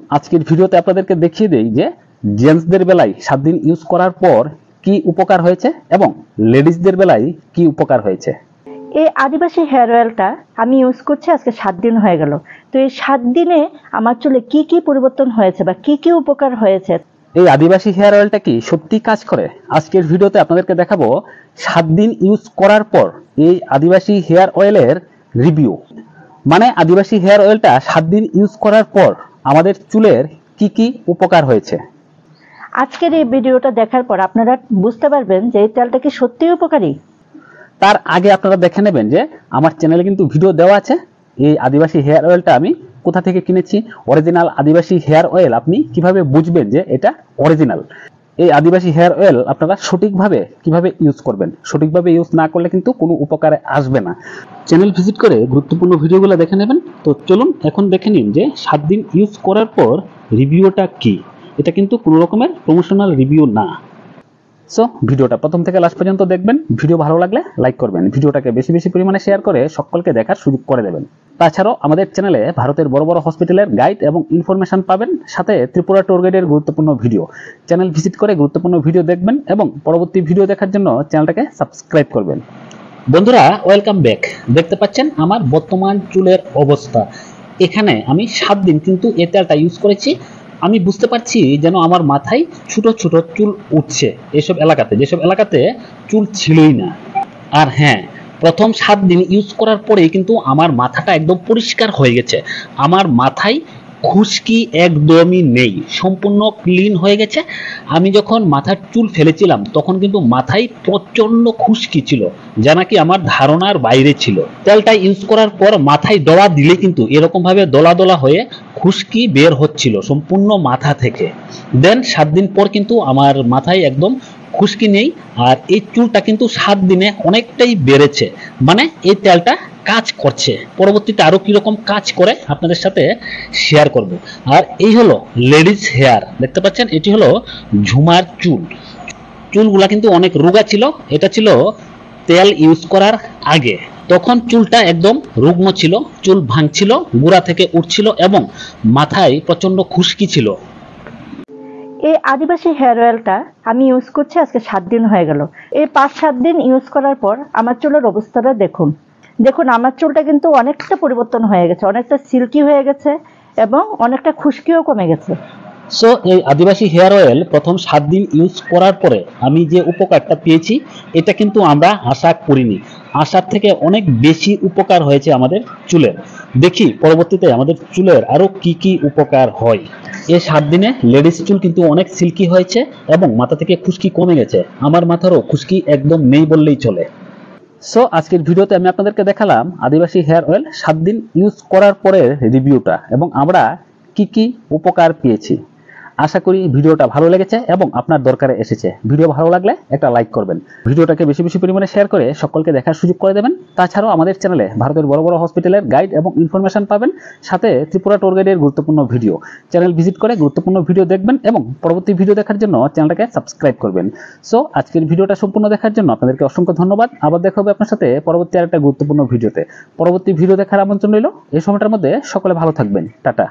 আজকের ভিডিওতে আপনাদেরকে দেখিয়ে দেই যে জেন্টসদের বেলায় 7 দিন ইউজ করার পর কি উপকার হয়েছে এবং লেডিসদের বেলায় কি উপকার হয়েছে। এই আদিবাসী হেয়ার অয়েলটা আমি ইউজ করছি আজকে 7 দিন হয়ে গেল। তো এই 7 দিনে আমার চুলে কি কি পরিবর্তন হয়েছে বা কি কি উপকার হয়েছে, এই আদিবাসী হেয়ার অয়েলটা কি সত্যি কাজ করে, আজকের ভিডিওতে আপনাদেরকে দেখাবো 7 দিন ইউজ করার পর এই আদিবাসী হেয়ার অয়েলের রিভিউ। মানে আদিবাসী হেয়ার অয়েলটা 7 দিন ইউজ করার পর আমাদের চুলের কি কি উপকার হয়েছে। আজকের এই ভিডিওটা দেখার পর আপনারা বুঝতে পারবেন যে এই তেলটা কি সত্যিই উপকারী। তার আগে আপনারা দেখে নেবেন যে আমার চ্যানেলে কিন্তু ভিডিও দেওয়া আছে এই আদিবাসী হেয়ার অয়েলটা আমি কোথা থেকে কিনেছি। অরিজিনাল আদিবাসী হেয়ার অয়েল আপনি কিভাবে বুঝবেন যে এটা অরিজিনাল। এই আদিবাসী হেয়ার অয়েল আপনারা সঠিকভাবে কিভাবে ইউজ করবেন, সঠিকভাবে ইউজ না করলে কিন্তু কোনো উপকারে আসবে না। চ্যানেল ভিজিট করে গুরুত্বপূর্ণ ভিডিওগুলো দেখে নেবেন। তো চলুন এখন দেখে নিন যে 7 দিন ইউজ করার পর রিভিউটা কি। এটা কিন্তু কোনো রকমের প্রমোশনাল রিভিউ না। সো ভিডিওটা প্রথম থেকে লাস্ট পর্যন্ত দেখবেন। ভিডিও ভালো লাগলে লাইক করবেন, ভিডিওটাকে বেশি বেশি পরিমাণে শেয়ার করে সকলকে দেখার সুযোগ করে দেবেন। তাছাড়াও আমাদের চ্যানেলে ভারতের বড় বড় হসপিটালের গাইড এবং ইনফরমেশন পাবেন, সাথে ত্রিপুরা ট্যুর গাইডের গুরুত্বপূর্ণ ভিডিও। চ্যানেল ভিজিট করে গুরুত্বপূর্ণ ভিডিও দেখবেন এবং পরবর্তী ভিডিও দেখার জন্য চ্যানেলটাকে সাবস্ক্রাইব করবেন। বন্ধুরা ওয়েলকাম ব্যাক। দেখতে পাচ্ছেন আমার বর্তমান চুলের অবস্থা। এখানে আমি 7 দিন কিন্তু এই তেলটা ইউজ করেছি। আমি বুঝতে পারছি যেন আমার মাথায় ছোট ছোট চুল উঠছে এসব এলাকাতে, যেসব এলাকাতে চুল ছিলই না। আর হ্যাঁ, প্রথম 7 দিন ইউজ করার পরেই কিন্তু আমার মাথাটা একদম পরিষ্কার হয়ে গেছে। আমার মাথায় খুশকি একদমই নেই, সম্পূর্ণ ক্লিন হয়ে গেছে। আমি যখন মাথার চুল ফেলেছিলাম তখন কিন্তু মাথায় প্রচন্ড খুশকি ছিল, যা নাকি আমার ধারণার বাইরে ছিল। তেলটা ইউজ করার পর মাথায় ডলা দিলে কিন্তু এরকম ভাবে দলা দলা হয়ে খুশকি বের হচ্ছিল সম্পূর্ণ মাথা থেকে। দেন 7 দিন পর কিন্তু আমার মাথায় একদম খুশকি নেই। আর এই চুলটা কিন্তু 7 দিনে অনেকটাই বেড়েছে। মানে এই তেলটা কাজ করছে। পরবর্তীতে আরো কিরকম কাজ করে আপনাদের সাথে শেয়ার করব। আর এই হলো লেডিস হেয়ার, দেখতে পাচ্ছেন এটি হলো ঝুমার চুল। চুলগুলা কিন্তু অনেক রোগা ছিল। এটা ছিল তেল ইউজ করার আগে। তখন চুলটা একদম রুগ্ন ছিল, চুল ভাঙছিল, গোড়া থেকে উঠছিল এবং মাথায় প্রচন্ড খুশকি ছিল। এই আদিবাসী হেয়ার অয়েলটা আমি ইউজ করছি আজকে 7 দিন হয়ে গেল। এই 5-7 দিন ইউজ করার পর আমার চুলের অবস্থাটা দেখুন। আমার চুলটা কিন্তু অনেকটা পরিবর্তন হয়ে গেছে, অনেকটা সিল্কি হয়ে গেছে এবং অনেকটা খুশকিও কমে গেছে। সো এই আদিবাসী হেয়ার অয়েল প্রথম 7 দিন ইউজ করার পরে আমি যে উপকারটা পেয়েছি এটা কিন্তু আমরা আশা করিনি। আশার থেকে অনেক বেশি উপকার হয়েছে আমাদের চুলের। দেখি পরবর্তীতে আমাদের চুলের আরো কি কি উপকার হয়। এই 7 দিনে লেডিস চুল কিন্তু অনেক সিল্কি হয়েছে এবং মাথা থেকে খুশকি কমে গেছে। আমার মাথারও খুশকি একদম নেই বললেই চলে। সো আজকের ভিডিওতে আমি আপনাদেরকে দেখালাম আদিবাসী হেয়ার অয়েল 7 দিন ইউজ করার পরে রিভিউটা এবং আমরা কি কি উপকার পেয়েছি। আশা করি ভিডিওটা ভালো লেগেছে এবং আপনার দরকারে এসেছে। ভিডিও ভালো লাগলে একটা লাইক করবেন, ভিডিওটাকে বেশি বেশি পরিমাণে শেয়ার করে সকলকে দেখার সুযোগ করে দেবেন। তাছাড়াও আমাদের চ্যানেলে ভারতের বড় বড় হসপিটালের গাইড এবং ইনফরমেশন পাবেন, সাথে ত্রিপুরা ট্যুর গাইডের গুরুত্বপূর্ণ ভিডিও। চ্যানেল ভিজিট করে গুরুত্বপূর্ণ ভিডিও দেখবেন এবং পরবর্তী ভিডিও দেখার জন্য চ্যানেলটাকে সাবস্ক্রাইব করবেন। সো আজকের ভিডিওটা সম্পূর্ণ দেখার জন্য আপনাদেরকে অসংখ্য ধন্যবাদ। আবার দেখা হবে আপনার সাথে পরবর্তী আরেকটা গুরুত্বপূর্ণ ভিডিওতে। পরবর্তী ভিডিও দেখার আমন্ত্রণ রইল। এই সময়টার মধ্যে সকলে ভালো থাকবেন। টাটা।